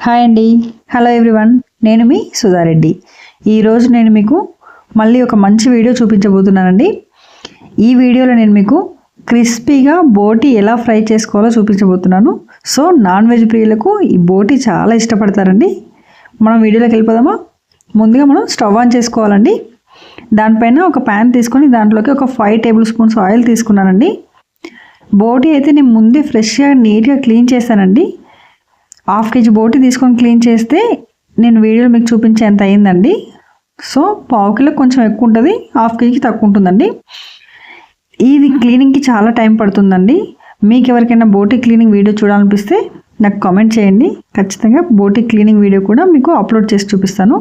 Hi అండి, hello everyone. నేను మీ సుధారెడ్డి. ఈరోజు నేను మీకు మళ్ళీ ఒక మంచి వీడియో చూపించబోతున్నానండి. ఈ వీడియోలో నేను మీకు క్రిస్పీగా బోటి ఎలా ఫ్రై చేసుకోవాలో చూపించబోతున్నాను. సో నాన్ వెజ్ ప్రియులకు ఈ బోటి చాలా ఇష్టపడతారండి. మనం వీడియోలోకి వెళ్ళిపోదామా? ముందుగా మనం స్టవ్ ఆన్ చేసుకోవాలండి. దానిపైన ఒక ప్యాన్ తీసుకొని దాంట్లోకి ఒక 5 టేబుల్ స్పూన్స్ ఆయిల్ తీసుకున్నానండి. బోటి అయితే నేను ముందే ఫ్రెష్గా నీట్గా క్లీన్ చేశానండి. 1/2 kg బోటి తీసుకొని క్లీన్ చేస్తే నేను వీడియోలో మీకు చూపించేంత అయిందండి. సో 1/2 కిలో కొంచెం ఎక్కువ ఉంటుంది, 1/2 kgకి తక్కువ ఉంటుందండి. ఇది క్లీనింగ్కి చాలా టైం పడుతుందండి. మీకు ఎవరికైనా బోటి క్లీనింగ్ వీడియో చూడాలనిపిస్తే నాకు కామెంట్ చేయండి. ఖచ్చితంగా బోటి క్లీనింగ్ వీడియో కూడా మీకు అప్లోడ్ చేసి చూపిస్తాను.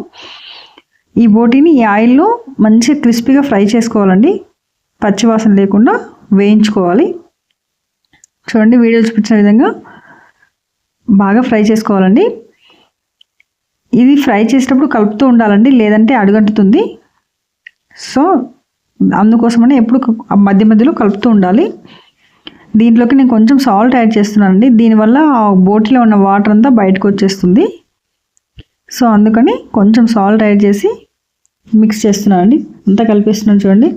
ఈ బోటిని ఈ ఆయిల్లో మంచిగా క్రిస్పీగా ఫ్రై చేసుకోవాలండి. పచ్చివాసన లేకుండా వేయించుకోవాలి. చూడండి, వీడియో చూపించిన విధంగా బాగా ఫ్రై చేసుకోవాలండి. ఇది ఫ్రై చేసేటప్పుడు కలుపుతూ ఉండాలండి, లేదంటే అడుగంటుతుంది. సో అందుకోసమని ఎప్పుడు మధ్య మధ్యలో కలుపుతూ ఉండాలి. దీంట్లోకి నేను కొంచెం సాల్ట్ యాడ్ చేస్తున్నానండి. దీనివల్ల ఆ బోటిలో ఉన్న వాటర్ అంతా బయటకు వచ్చేస్తుంది. సో అందుకని కొంచెం సాల్ట్ యాడ్ చేసి మిక్స్ చేస్తున్నానండి. అంతా కలిపేస్తున్నాను. చూడండి,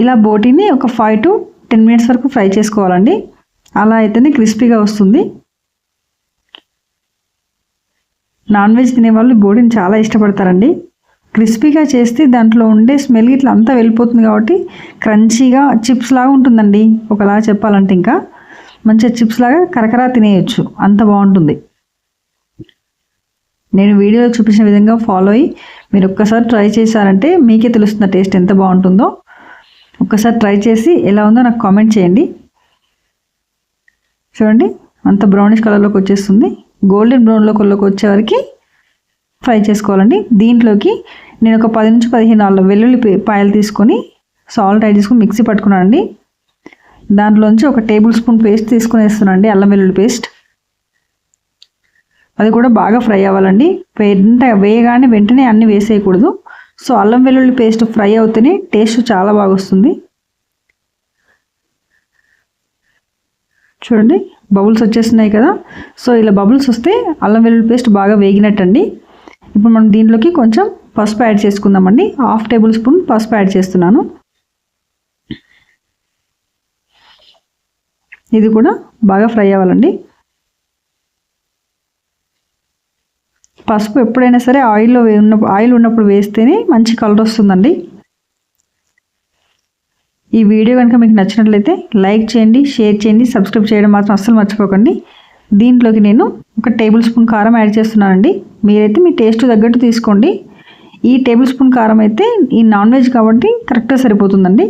ఇలా బోటిని ఒక 5 to 10 minutes వరకు ఫ్రై చేసుకోవాలండి. అలా అయితేనే క్రిస్పీగా వస్తుంది. నాన్ వెజ్ తినేవాళ్ళు బోటిని చాలా ఇష్టపడతారండి. క్రిస్పీగా చేస్తే దాంట్లో ఉండే స్మెల్ ఇట్లా అంతా వెళ్ళిపోతుంది కాబట్టి క్రంచీగా చిప్స్ లాగా ఉంటుందండి. ఒకలా చెప్పాలంటే ఇంకా మంచిగా చిప్స్ లాగా కరకరా తినేయచ్చు, అంత బాగుంటుంది. నేను వీడియోలో చూపించిన విధంగా ఫాలో అయ్యి మీరు ఒక్కసారి ట్రై చేశారంటే మీకే తెలుస్తుంది టేస్ట్ ఎంత బాగుంటుందో. ఒక్కసారి ట్రై చేసి ఎలా ఉందో నాకు కామెంట్ చేయండి. చూడండి, అంత బ్రౌనిష్ కలర్లోకి వచ్చేస్తుంది. గోల్డెన్ బ్రౌన్లోకి వచ్చేవరకు ఫ్రై చేసుకోవాలండి. దీంట్లోకి నేను ఒక 10 నుంచి 15 వెల్లుల్లి పాయలు తీసుకొని సాల్ట్ యాడ్ చేసుకొని మిక్సీ పట్టుకున్నానండి. దాంట్లోంచి ఒక టేబుల్ స్పూన్ పేస్ట్ తీసుకొని వేస్తున్నానండి, అల్లం వెల్లుల్లి పేస్ట్. అది కూడా బాగా ఫ్రై అవ్వాలండి. వేయగానే వెంటనే అన్నీ వేసేయకూడదు. సో అల్లం వెల్లుల్లి పేస్ట్ ఫ్రై అవుతూనే టేస్ట్ చాలా బాగా వస్తుంది. చూడండి, బబుల్స్ వచ్చేస్తున్నాయి కదా. సో ఇలా బబుల్స్ వస్తే అల్లం వెల్లుల్లి పేస్ట్ బాగా వేగినట్టండి. ఇప్పుడు మనం దీంట్లోకి కొంచెం పసుపు యాడ్ చేసుకుందామండి. 1/2 టేబుల్ స్పూన్ పసుపు యాడ్ చేస్తున్నాను. ఇది కూడా బాగా ఫ్రై అవ్వాలండి. పసుపు ఎప్పుడైనా సరే ఆయిల్ ఉన్నప్పుడు వేస్తేనే మంచి కలర్ వస్తుందండి. ఈ వీడియో కనుక మీకు నచ్చినట్లయితే లైక్ చేయండి, షేర్ చేయండి, సబ్స్క్రైబ్ చేయడం మాత్రం అస్సలు మర్చిపోకండి. దీంట్లోకి నేను ఒక టేబుల్ స్పూన్ కారం యాడ్ చేస్తున్నానండి. మీరైతే మీ టేస్ట్ తగ్గట్టు తీసుకోండి. ఈ టేబుల్ స్పూన్ కారం అయితే ఈ నాన్ వెజ్ కాబట్టి కరెక్ట్గా సరిపోతుందండి.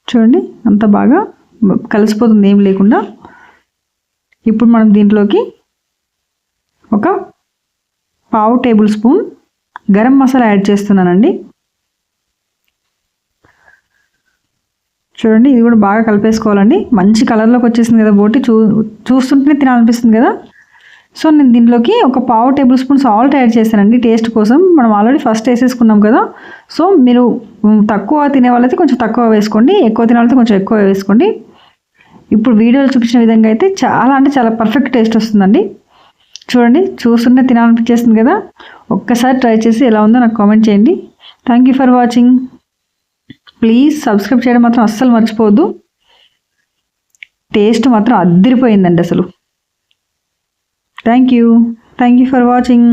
చూడండి, అంత బాగా కలిసిపోతుంది ఏం లేకుండా. ఇప్పుడు మనం దీంట్లోకి ఒక 1/2 table spoon garam masala add చేస్తున్నానండి. చూడండి, ఇది కూడా బాగా కలిపేసుకోవాలండి. మంచి కలర్లోకి వచ్చేసింది కదా బోటి, చూస్తుంటేనే తినాలనిపిస్తుంది కదా. సో నేను దీంట్లోకి ఒక 1/2 టేబుల్ స్పూన్ సాల్ట్ యాడ్ చేశానండి టేస్ట్ కోసం. మనం ఆల్రెడీ ఫస్ట్ వేసేసుకున్నాం కదా. సో మీరు తక్కువ తినే వాళ్ళైతే కొంచెం తక్కువ వేసుకోండి, ఎక్కువ తినే వాళ్ళైతే కొంచెం ఎక్కువ వేసుకోండి. ఇప్పుడు వీడియోలో చూపించిన విధంగా అయితే చాలా అంటే చాలా పర్ఫెక్ట్ టేస్ట్ వస్తుందండి. చూడండి, చూస్తుంటే తినాలనిపించేస్తుంది కదా. ఒక్కసారి ట్రై చేసి ఎలా ఉందో నాకు కామెంట్ చేయండి. Thank you for watching. Please subscribe చేయడం మాత్రం అస్సలు మర్చిపోవద్దు. టేస్ట్ మాత్రం అద్దిరిపోయిందండి అసలు. Thank you for watching.